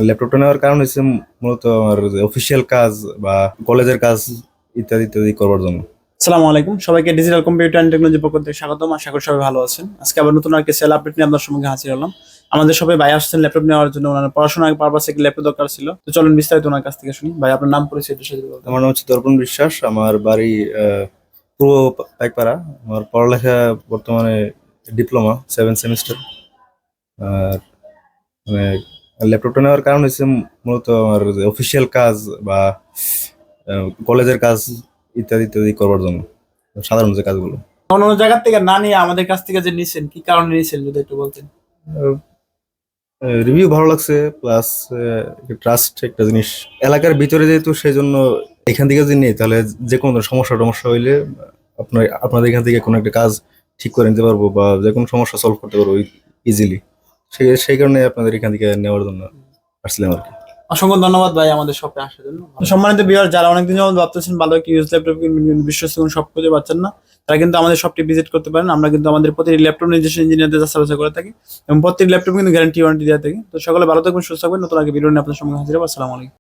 ল্যাপটপটা নেওয়ার কারণ হচ্ছে মূলত আমার অফিসিয়াল কাজ বা কলেজের কাজ ইত্যাদি ইত্যাদি করবার জন্য। আসসালামু আলাইকুম, সবাইকে ডিজিটাল কম্পিউটার অ্যান্ড টেকনোলজি পক্ষ থেকে স্বাগতম। আশা করি সবাই ভালো আছেন। আজকে আবার নতুন একটা সেল আপডেট নিয়ে আপনার সম্মুখে হাজির হলাম। আমাদের সবাই ভাই আসছেন ল্যাপটপ নেওয়ার জন্য, ওনার পড়াশোনার পারপাসে একটা ল্যাপটপ দরকার ছিল। তো চলুন বিস্তারিত ওনার কাছ থেকে শুনি। ভাই, আপনার নাম পরিচয় একটু সাথে বলতেন। আমার নাম হচ্ছে দর্পণ বিশ্বাস। আমার বাড়ি পূর্ব পাইকপাড়া। আমার পড়ালেখা বর্তমানে ডিপ্লোমা 7 সেমিস্টার। আর মানে ল্যাপটপটা নেওয়ার কারণ হচ্ছে মূলত আমার অফিসিয়াল কাজ বা কলেজের কাজ ইত্যাদি ইত্যাদি করবার জন্য, সাধারণ যে কাজগুলো। অন্য অন্য জায়গার থেকে না নিয়ে আমাদের কাছ থেকে যে নিছেন, কি কারণে নিছেন যদি একটু বলতেন। রিভিউ ভালো লাগছে, প্লাস ট্রাস্ট একটা জিনিস এলাকার ভিতরে, যেহেতু সেই জন্য এখান থেকে যদি নেই তাহলে যে কোনো ধরনের সমস্যা টমস্যা হইলে আপনাদের এখান থেকে কোনো একটা কাজ ঠিক করে নিতে পারবো বা যে কোনো সমস্যা সলভ করতে পারবো ইজিলি। সেই কারণে আপনাদের এখান থেকে নেওয়ার জন্য আসছিলাম আর কি। অসংখ্য ধন্যবাদ ভাই আমাদের শপে আসার জন্য। তো সম্মানিত ভিউয়ার, যারা অনেকদিন যাবত ভাবতেছেন ভালো একটা ইউজ ল্যাপটপ কিনবেন কিন্তু বিশ্বস্ত কোনো শপ খুঁজে পাচ্ছেন না, তারা কিন্তু আমাদের শপটি ভিজিট করতে পারেন। আমরা কিন্তু আমাদের প্রতিটি ল্যাপটপ নিজস্ব ইঞ্জিনিয়ারদের যাচাই করে থাকি এবং প্রত্যেক ল্যাপটপ কিন্তু গ্যারান্টি ওয়ারেন্টি দেওয়া থাকি। তো সকলে ভালো থাকবেন, সুস্থ থাকবেন। নতুন আগে ভিডিও নিয়ে আপনার সঙ্গে হাজির হবো। আসসালামু আলাইকুম।